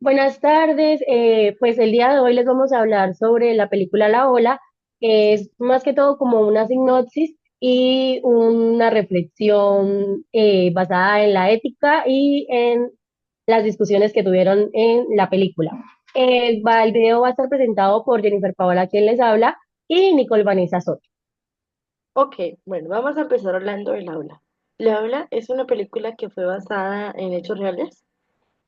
Buenas tardes, pues el día de hoy les vamos a hablar sobre la película La Ola, que es más que todo como una sinopsis y una reflexión basada en la ética y en las discusiones que tuvieron en la película. El video va a estar presentado por Jennifer Paola, quien les habla, y Nicole Vanessa Soto. Ok, bueno, vamos a empezar hablando de La Ola. La Ola es una película que fue basada en hechos reales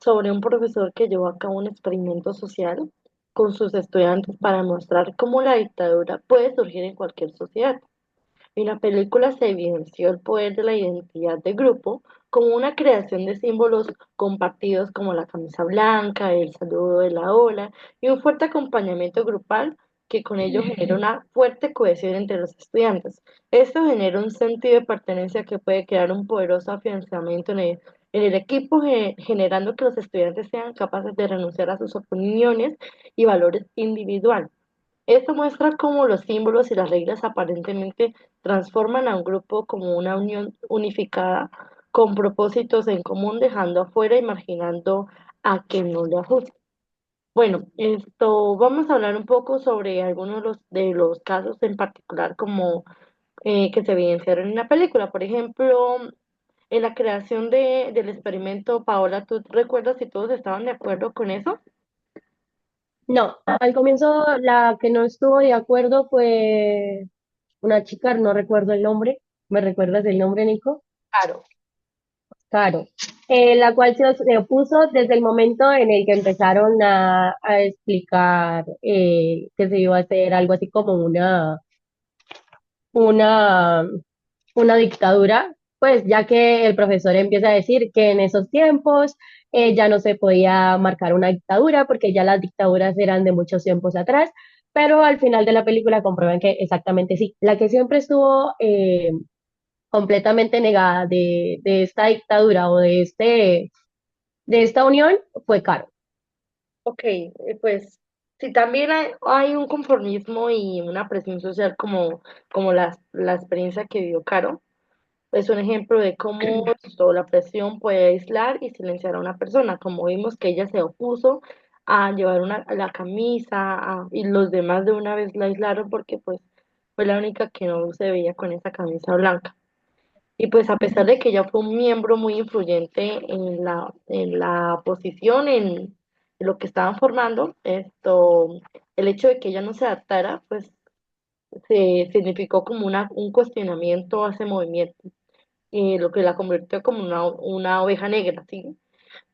sobre un profesor que llevó a cabo un experimento social con sus estudiantes para mostrar cómo la dictadura puede surgir en cualquier sociedad. En la película se evidenció el poder de la identidad de grupo como una creación de símbolos compartidos como la camisa blanca, el saludo de la ola y un fuerte acompañamiento grupal que con ello genera una fuerte cohesión entre los estudiantes. Esto genera un sentido de pertenencia que puede crear un poderoso afianzamiento en el equipo, generando que los estudiantes sean capaces de renunciar a sus opiniones y valores individuales. Esto muestra cómo los símbolos y las reglas aparentemente transforman a un grupo como una unión unificada con propósitos en común, dejando afuera y marginando a quien no le ajusta. Bueno, esto vamos a hablar un poco sobre algunos de los casos en particular como que se evidenciaron en la película. Por ejemplo, en la creación del experimento, Paola, ¿tú recuerdas si todos estaban de acuerdo con eso? No, al comienzo la que no estuvo de acuerdo fue una chica, no recuerdo el nombre. ¿Me recuerdas el nombre, Nico? Claro. Claro, la cual se opuso desde el momento en el que empezaron a explicar que se iba a hacer algo así como una, una dictadura, pues ya que el profesor empieza a decir que en esos tiempos ya no se podía marcar una dictadura porque ya las dictaduras eran de muchos tiempos atrás, pero al final de la película comprueban que exactamente sí. La que siempre estuvo completamente negada de esta dictadura o de esta unión fue Caro. Ok, pues sí, también hay un conformismo y una presión social como la experiencia que vivió Caro. Es un ejemplo de cómo toda la presión puede aislar y silenciar a una persona, como vimos que ella se opuso a llevar la camisa y los demás de una vez la aislaron porque pues fue la única que no se veía con esa camisa blanca. Y pues a pesar de que ella fue un miembro muy influyente en la oposición, en lo que estaban formando, el hecho de que ella no se adaptara, pues se significó como un cuestionamiento a ese movimiento, lo que la convirtió como una oveja negra, ¿sí?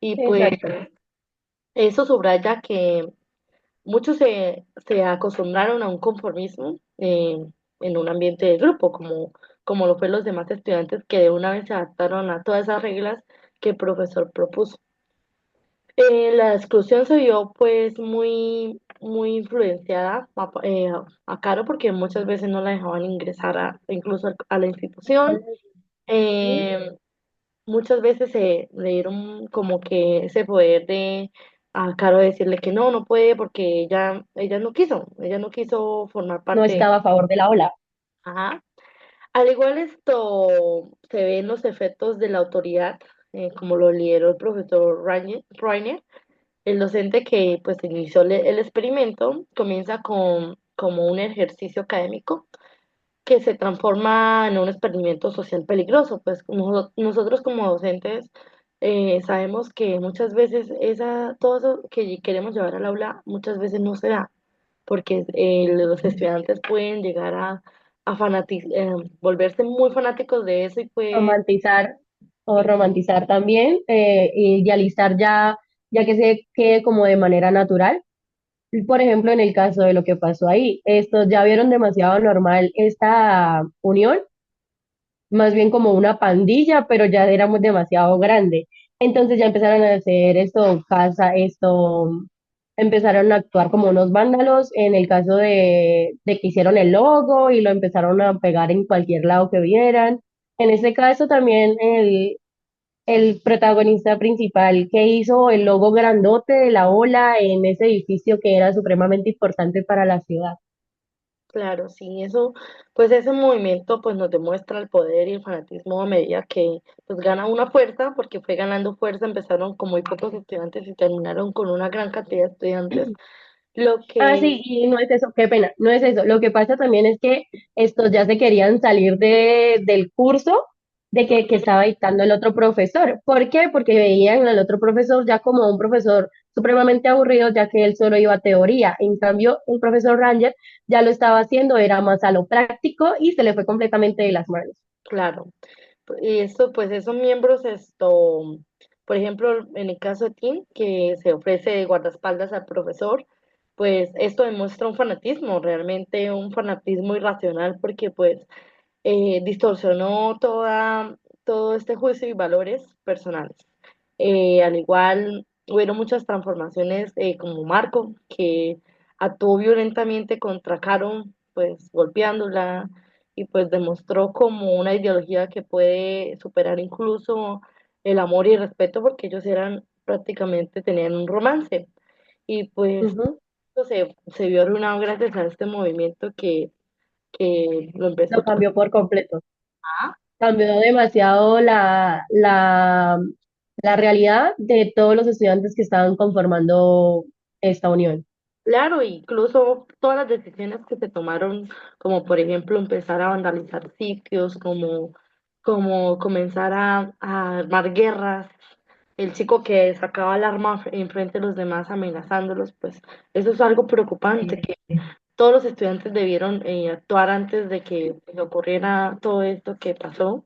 Y pues Exacto. eso subraya que muchos se acostumbraron a un conformismo en un ambiente de grupo, como lo fue los demás estudiantes que de una vez se adaptaron a todas esas reglas que el profesor propuso. La exclusión se vio pues muy, muy influenciada a Caro porque muchas veces no la dejaban ingresar incluso a la institución. Eh, Muchas veces se le dieron como que ese poder a Caro decirle que no puede porque ella no quiso formar No parte de. estaba a favor de la ola. Ajá. Al igual esto se ven los efectos de la autoridad, como lo lideró el profesor Reiner, el docente que pues inició el experimento, comienza como un ejercicio académico que se transforma en un experimento social peligroso. Pues nosotros como docentes sabemos que muchas veces todo eso que queremos llevar al aula muchas veces no se da, porque los estudiantes pueden llegar a volverse muy fanáticos de eso y pues Romantizar o romantizar también, idealizar ya que se quede como de manera natural. Por ejemplo, en el caso de lo que pasó ahí, estos ya vieron demasiado normal esta unión, más bien como una pandilla, pero ya éramos demasiado grande. Entonces ya empezaron a hacer empezaron a actuar como unos vándalos en el caso de que hicieron el logo y lo empezaron a pegar en cualquier lado que vieran. En ese caso también el protagonista principal que hizo el logo grandote de la ola en ese edificio que era supremamente importante para la ciudad. Claro, sí, eso, pues ese movimiento pues nos demuestra el poder y el fanatismo a medida que pues gana una fuerza, porque fue ganando fuerza, empezaron con muy pocos estudiantes y terminaron con una gran cantidad de estudiantes, lo Ah, que, sí, y no es eso, qué pena, no es eso. Lo que pasa también es que estos ya se querían salir del curso que estaba dictando el otro profesor. ¿Por qué? Porque veían al otro profesor ya como un profesor supremamente aburrido, ya que él solo iba a teoría. En cambio, el profesor Ranger ya lo estaba haciendo, era más a lo práctico y se le fue completamente de las manos. claro, y esto, pues esos miembros, por ejemplo, en el caso de Tim, que se ofrece de guardaespaldas al profesor, pues esto demuestra un fanatismo, realmente un fanatismo irracional, porque pues distorsionó todo este juicio y valores personales. Al igual, hubieron muchas transformaciones como Marco, que actuó violentamente contra Caro, pues golpeándola, y pues demostró como una ideología que puede superar incluso el amor y el respeto, porque ellos eran prácticamente, tenían un romance. Y pues Ujú. se vio arruinado gracias a este movimiento que lo Lo empezó todo. cambió por completo. Cambió demasiado la realidad de todos los estudiantes que estaban conformando esta unión. Claro, incluso todas las decisiones que se tomaron, como por ejemplo empezar a vandalizar sitios, como comenzar a armar guerras, el chico que sacaba el arma enfrente de los demás amenazándolos, pues eso es algo preocupante, que todos los estudiantes debieron actuar antes de que pues, ocurriera todo esto que pasó,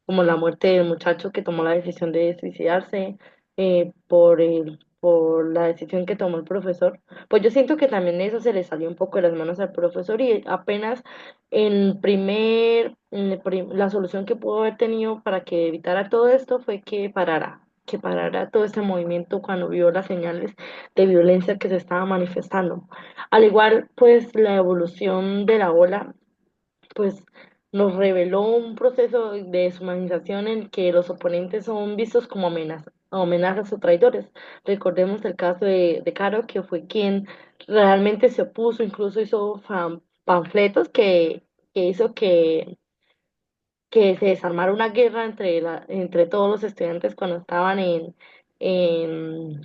como la muerte del muchacho que tomó la decisión de suicidarse, por la decisión que tomó el profesor. Pues yo siento que también eso se le salió un poco de las manos al profesor y apenas la solución que pudo haber tenido para que evitara todo esto fue que parara todo este movimiento cuando vio las señales de violencia que se estaba manifestando. Al igual, pues la evolución de la ola pues nos reveló un proceso de deshumanización en que los oponentes son vistos como amenazas o traidores. Recordemos el caso de Caro, que fue quien realmente se opuso, incluso hizo panfletos que hizo que se desarmara una guerra entre todos los estudiantes cuando estaban en, en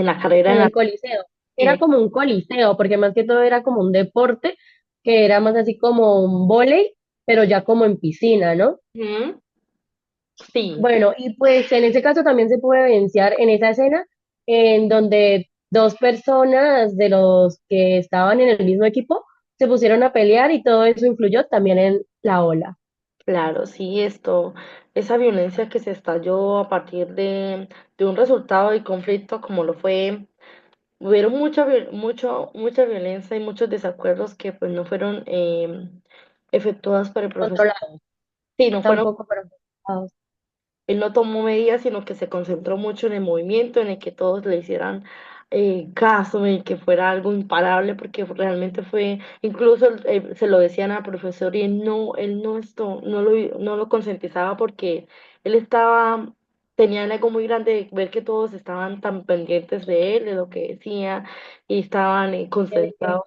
la carrera En el Coliseo. Era como un coliseo, porque más que todo era como un deporte, que era más así como un vóley, pero ya como en piscina, ¿no? Ujú. Sí, Bueno, y pues en ese caso también se puede evidenciar en esa escena en donde dos personas de los que estaban en el mismo equipo se pusieron a pelear y todo eso influyó también en la ola. claro, sí, esa violencia que se estalló a partir de un resultado de conflicto como lo fue, hubieron mucha violencia y muchos desacuerdos que pues no fueron efectuados por el profesor. Controlados, Sí, no fueron tampoco fueron controlados. él no tomó medidas, sino que se concentró mucho en el movimiento, en el que todos le hicieran caso, en el que fuera algo imparable, porque realmente fue, incluso se lo decían al profesor y no lo concientizaba porque él tenía el ego muy grande de ver que todos estaban tan pendientes de él, de lo que decía, y estaban concentrados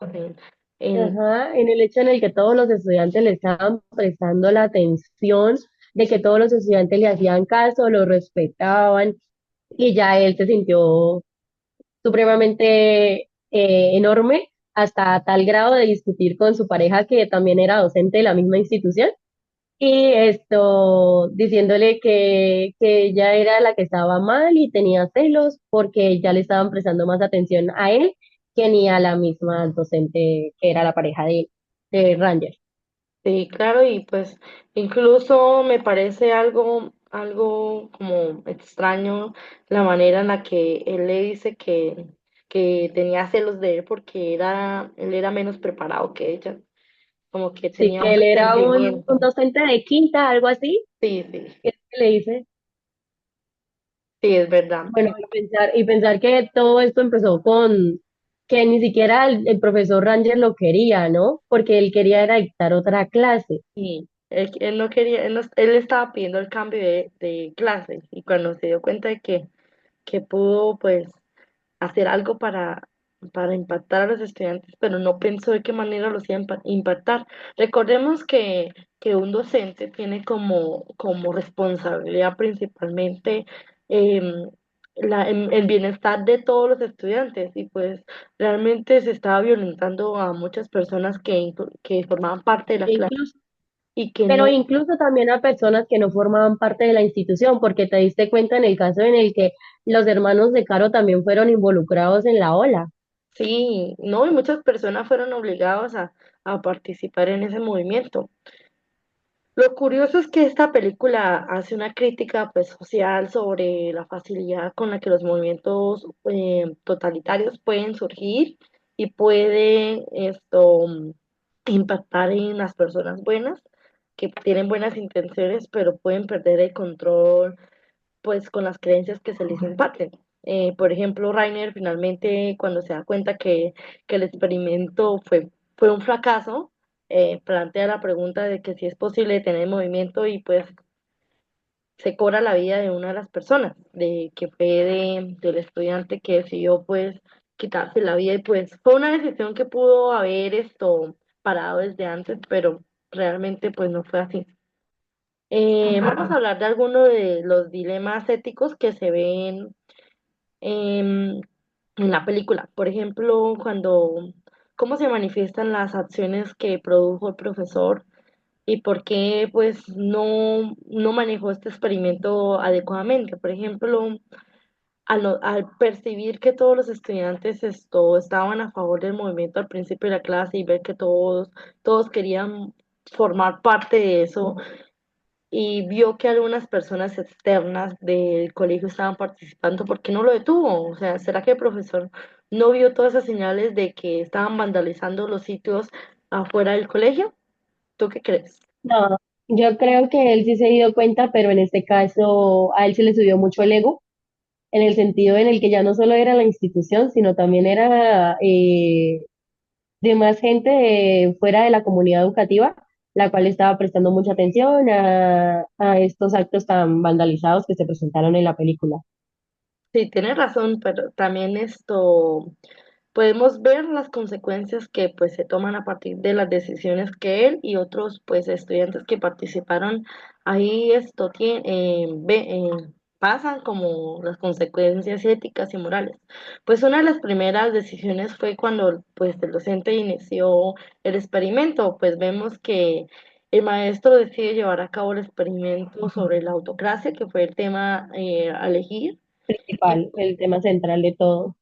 en Ajá, en el hecho en el que todos los estudiantes le estaban prestando la atención, de que todos los estudiantes le hacían caso, lo respetaban, y ya él se sintió supremamente enorme hasta tal grado de discutir con su pareja que también era docente de la misma institución y esto diciéndole que ella era la que estaba mal y tenía celos porque ya le estaban prestando más atención a él que ni a la misma docente que era la pareja de Ranger. Sí, claro, y pues incluso me parece algo como extraño la manera en la que él le dice que tenía celos de él porque él era menos preparado que ella, como que Sí, tenía un que él era un resentimiento. docente de quinta, algo así, Sí, sí, que le dice. sí, es verdad. Bueno, y pensar que todo esto empezó con que ni siquiera el profesor Ranger lo quería, ¿no? Porque él quería era dictar otra clase. Y él no quería, él estaba pidiendo el cambio de clase y cuando se dio cuenta de que pudo pues hacer algo para impactar a los estudiantes, pero no pensó de qué manera los iba a impactar. Recordemos que un docente tiene como responsabilidad principalmente em, el bienestar de todos los estudiantes y pues realmente se estaba violentando a muchas personas que formaban parte de la E clase incluso, y que pero no. incluso también a personas que no formaban parte de la institución, porque te diste cuenta en el caso en el que los hermanos de Caro también fueron involucrados en la ola. Sí, no, y muchas personas fueron obligadas a participar en ese movimiento. Lo curioso es que esta película hace una crítica pues, social sobre la facilidad con la que los movimientos totalitarios pueden surgir y pueden impactar en las personas buenas que tienen buenas intenciones, pero pueden perder el control pues con las creencias que se les imparten. Por ejemplo, Rainer finalmente cuando se da cuenta que el experimento fue un fracaso, plantea la pregunta de que si es posible tener movimiento y pues se cobra la vida de una de las personas, de que fue del estudiante que decidió pues quitarse la vida y pues fue una decisión que pudo haber parado desde antes, pero realmente pues no fue así. Vamos a hablar de algunos de los dilemas éticos que se ven en la película. Por ejemplo, cómo se manifiestan las acciones que produjo el profesor y por qué pues no manejó este experimento adecuadamente. Por ejemplo, al percibir que todos los estudiantes estaban a favor del movimiento al principio de la clase y ver que todos querían formar parte de eso, y vio que algunas personas externas del colegio estaban participando, ¿por qué no lo detuvo? O sea, ¿será que el profesor no vio todas esas señales de que estaban vandalizando los sitios afuera del colegio? ¿Tú qué crees? No, yo creo que él sí se dio cuenta, pero en este caso a él se le subió mucho el ego, en el sentido en el que ya no solo era la institución, sino también era de más gente fuera de la comunidad educativa, la cual estaba prestando mucha atención a estos actos tan vandalizados que se presentaron en la película. Sí, tienes razón, pero también podemos ver las consecuencias que pues se toman a partir de las decisiones que él y otros pues estudiantes que participaron ahí pasan como las consecuencias éticas y morales. Pues una de las primeras decisiones fue cuando pues el docente inició el experimento, pues vemos que el maestro decide llevar a cabo el experimento sobre la autocracia, que fue el tema a elegir. Y Principal, el tema central de todo.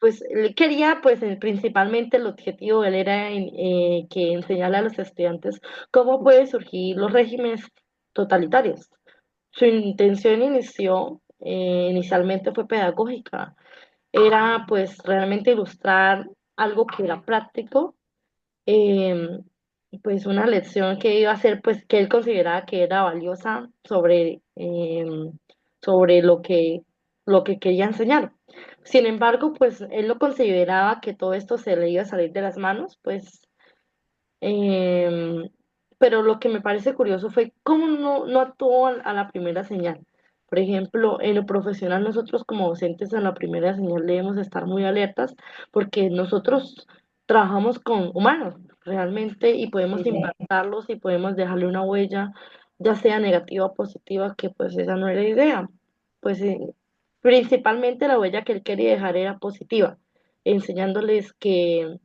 pues él quería, pues principalmente el objetivo de él era que enseñarle a los estudiantes cómo pueden surgir los regímenes totalitarios. Su intención inicialmente fue pedagógica, era pues realmente ilustrar algo que era práctico, eh, pues una lección que iba a ser, pues que él consideraba que era valiosa sobre lo que quería enseñar. Sin embargo, pues él no consideraba que todo esto se le iba a salir de las manos, pues, eh, pero lo que me parece curioso fue cómo no actuó a la primera señal. Por ejemplo, en lo profesional, nosotros como docentes en la primera señal debemos estar muy alertas porque nosotros trabajamos con humanos realmente y podemos Sí, impactarlos y podemos dejarle una huella, ya sea negativa o positiva, que pues esa no era la idea. Pues principalmente la huella que él quería dejar era positiva, enseñándoles que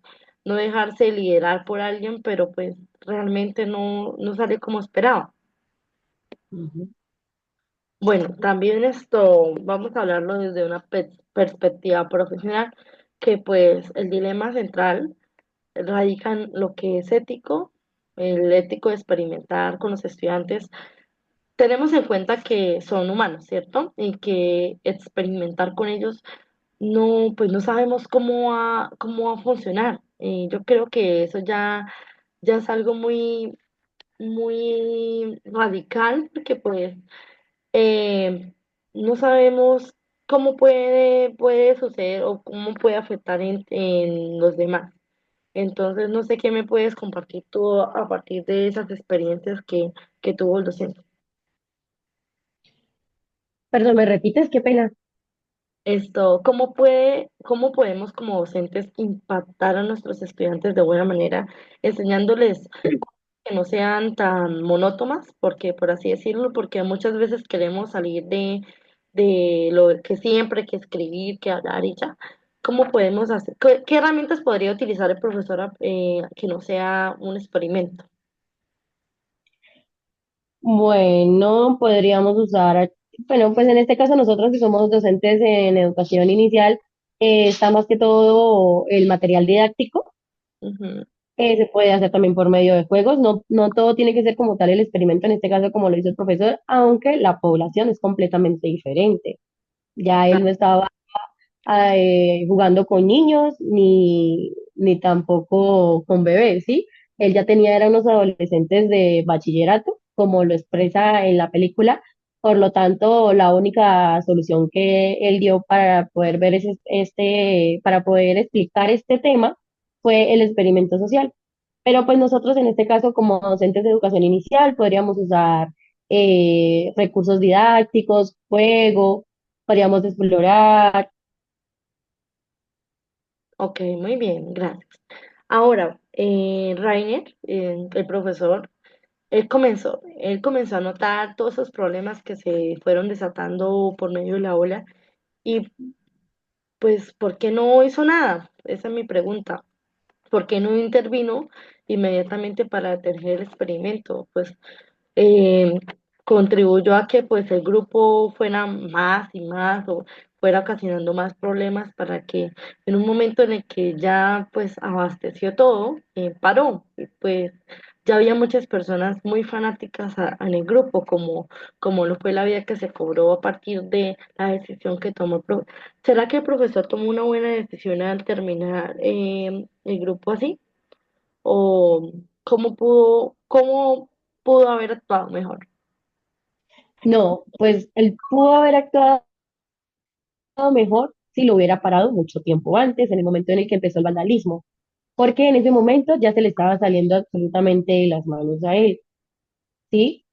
no dejarse liderar por alguien, pero pues realmente no sale como esperaba. ujú. Bueno, también vamos a hablarlo desde una perspectiva profesional, que pues el dilema central radica en lo que es ético, el ético de experimentar con los estudiantes. Tenemos en cuenta que son humanos, ¿cierto? Y que experimentar con ellos pues no sabemos cómo va a funcionar. Yo creo que eso ya es algo muy radical, porque pues eh, no sabemos cómo puede suceder o cómo puede afectar en los demás. Entonces, no sé qué me puedes compartir tú a partir de esas experiencias que tuvo el docente. Perdón, ¿me repites? Qué pena. cómo podemos como docentes impactar a nuestros estudiantes de buena manera, enseñándoles que no sean tan monótonas, porque por así decirlo, porque muchas veces queremos salir de lo que siempre, que escribir, que hablar y ya. ¿Cómo podemos hacer? ¿Qué herramientas podría utilizar el profesor que no sea un experimento? Bueno, podríamos usar, bueno, pues en este caso nosotros que somos docentes en educación inicial, está más que todo el material didáctico, Ujú. se puede hacer también por medio de juegos, no, no todo tiene que ser como tal el experimento, en este caso como lo hizo el profesor, aunque la población es completamente diferente. Ya él no estaba jugando con niños ni tampoco con bebés, ¿sí? Él ya tenía, eran unos adolescentes de bachillerato, como lo expresa en la película. Por lo tanto, la única solución que él dio para poder ver para poder explicar este tema fue el experimento social. Pero pues nosotros en este caso, como docentes de educación inicial, podríamos usar recursos didácticos, juego, podríamos explorar. Ok, muy bien, gracias. Ahora, Rainer, el profesor, él comenzó a notar todos esos problemas que se fueron desatando por medio de la ola y pues, ¿por qué no hizo nada? Esa es mi pregunta. ¿Por qué no intervino inmediatamente para detener el experimento? Pues eh, contribuyó a que pues el grupo fuera más y más o fuera ocasionando más problemas para que en un momento en el que ya pues abasteció todo, paró. Y, pues ya había muchas personas muy fanáticas en el grupo, como lo fue la vida que se cobró a partir de la decisión que tomó el profesor. ¿Será que el profesor tomó una buena decisión al terminar el grupo así? ¿O cómo pudo haber actuado mejor? No, pues él pudo haber actuado mejor si lo hubiera parado mucho tiempo antes, en el momento en el que empezó el vandalismo, porque en ese momento ya se le estaba saliendo absolutamente de las manos a él, ¿sí?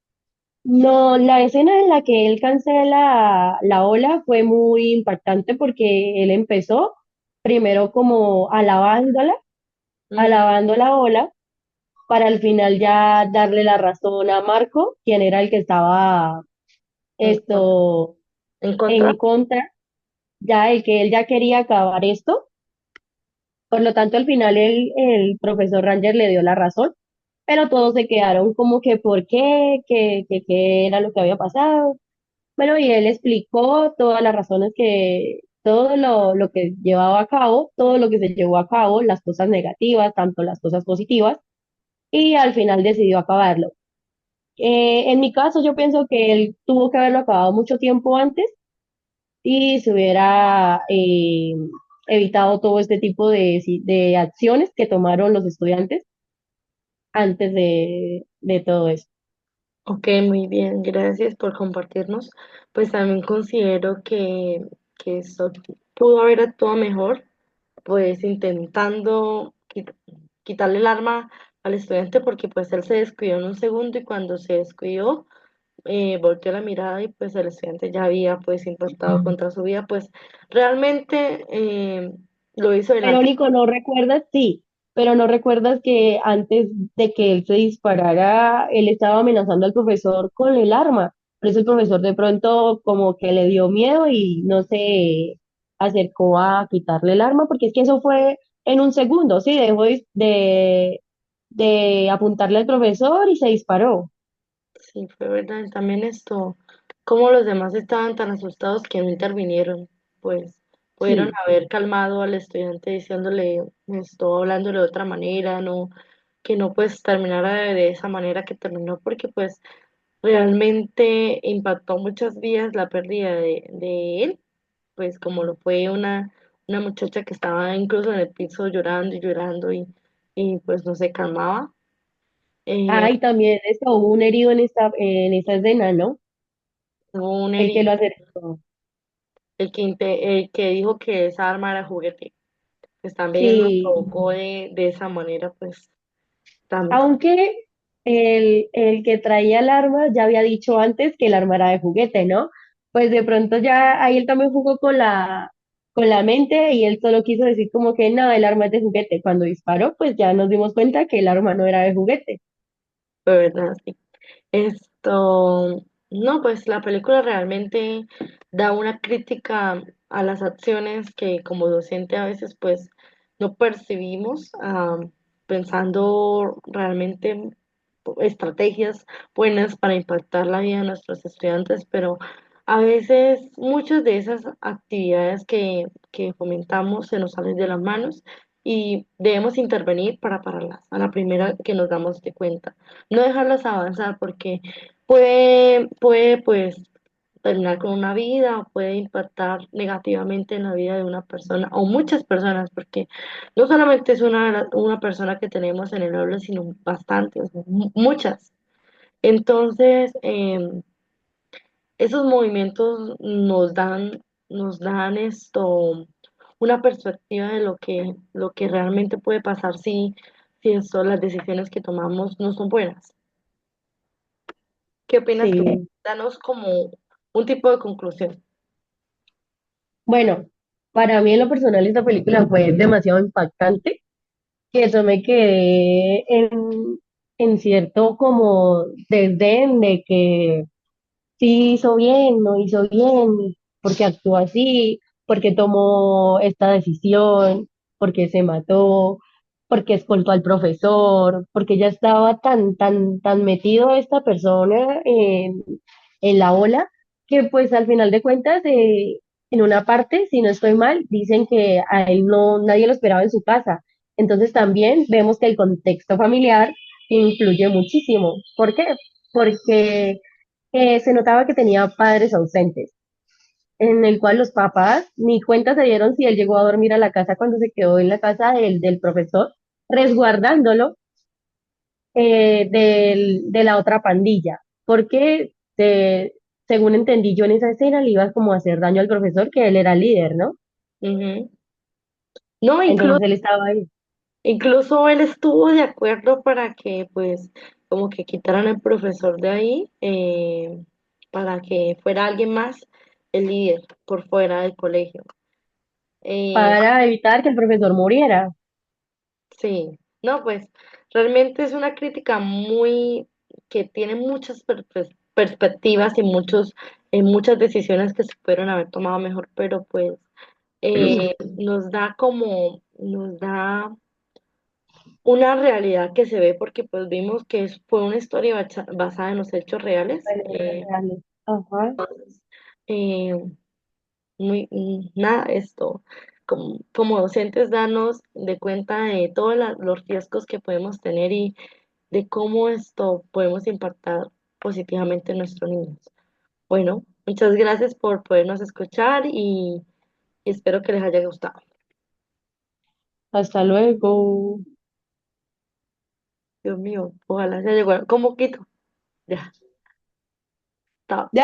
No, la escena en la que él cancela la ola fue muy impactante porque él empezó primero como Ujú. alabando la ola, para al final ya darle la razón a Marco, quien era el que estaba ¿En contra? esto ¿En contra? en contra, ya el que él ya quería acabar esto. Por lo tanto, al final el profesor Ranger le dio la razón, pero todos se quedaron como que por qué, qué era lo que había pasado. Bueno, y él explicó todas las razones todo lo que llevaba a cabo, todo lo que se llevó a cabo, las cosas negativas, tanto las cosas positivas, y al final decidió acabarlo. En mi caso, yo pienso que él tuvo que haberlo acabado mucho tiempo antes y se hubiera evitado todo este tipo de acciones que tomaron los estudiantes antes de todo eso. Ok, muy bien, gracias por compartirnos. Pues también considero que esto pudo haber actuado mejor, pues intentando quitarle el arma al estudiante porque pues él se descuidó en un segundo y cuando se descuidó, volteó la mirada y pues el estudiante ya había pues impactado contra su vida, pues realmente lo hizo Pero delante. Nico, ¿no recuerdas? Sí, pero ¿no recuerdas que antes de que él se disparara, él estaba amenazando al profesor con el arma? Por eso el profesor de pronto como que le dio miedo y no se acercó a quitarle el arma, porque es que eso fue en un segundo, sí, dejó de apuntarle al profesor y se disparó. Sí, fue verdad. Y también como los demás estaban tan asustados que no intervinieron, pues pudieron Sí. haber calmado al estudiante diciéndole, hablándole de otra manera, no, que no pues terminara de esa manera que terminó, porque pues realmente impactó muchas vidas la pérdida de él, pues como lo fue una muchacha que estaba incluso en el piso llorando y llorando y pues no se calmaba. Eh, Ah, y también hubo un herido en esta escena, ¿no? Hubo un El que herido. lo acercó. El que dijo que esa arma era juguete, pues también lo Sí, provocó de esa manera, pues también. aunque el que traía el arma ya había dicho antes que el arma era de juguete, ¿no? pues de pronto ya ahí él también jugó con la mente y él solo quiso decir como que no, el arma es de juguete. Cuando disparó, pues ya nos dimos cuenta que el arma no era de juguete. de verdad, sí. Esto, no, pues la película realmente da una crítica a las acciones que como docente a veces pues no percibimos, pensando realmente en estrategias buenas para impactar la vida de nuestros estudiantes, pero a veces muchas de esas actividades que fomentamos se nos salen de las manos y debemos intervenir para pararlas a la primera que nos damos de cuenta, no dejarlas avanzar porque puede pues terminar con una vida o puede impactar negativamente en la vida de una persona o muchas personas, porque no solamente es una persona que tenemos en el aula, sino bastantes, muchas. Entonces, esos movimientos nos dan una perspectiva de lo que realmente puede pasar si las decisiones que tomamos no son buenas. ¿Qué opinas tú? Sí. Danos como un tipo de conclusión. Bueno, para mí en lo personal esta película fue demasiado impactante, que eso me quedé en cierto como desdén de que sí hizo bien, no hizo bien, porque actuó así, porque tomó esta decisión, porque se mató, porque escoltó al profesor, porque ya estaba tan metido esta persona en la ola, que pues al final de cuentas, en una parte, si no estoy mal, dicen que a él no, nadie lo esperaba en su casa. Entonces también vemos que el contexto familiar influye muchísimo. ¿Por qué? Porque se notaba que tenía padres ausentes, en el cual los papás ni cuenta se dieron si él llegó a dormir a la casa cuando se quedó en la casa del profesor, resguardándolo de la otra pandilla, porque según entendí yo en esa escena le iba como a hacer daño al profesor, que él era líder, ¿no? Ujú. No, Entonces él estaba ahí incluso él estuvo de acuerdo para que, pues, como que quitaran al profesor de ahí, para que fuera alguien más el líder por fuera del colegio. Eh, para evitar que el profesor muriera. sí, no, pues, realmente es una crítica muy, que tiene muchas perspectivas y muchas decisiones que se pudieron haber tomado mejor, pero pues, nos da una realidad que se ve porque pues vimos que fue una historia basada en los hechos reales. Bueno, reales. Ajá. Eh, nada, como docentes darnos de cuenta de todos los riesgos que podemos tener y de cómo esto podemos impactar positivamente en nuestros niños. Bueno, muchas gracias por podernos escuchar y espero que les haya gustado. Hasta luego. Dios mío, ojalá se haya llegado. ¿Cómo quito? Ya, está.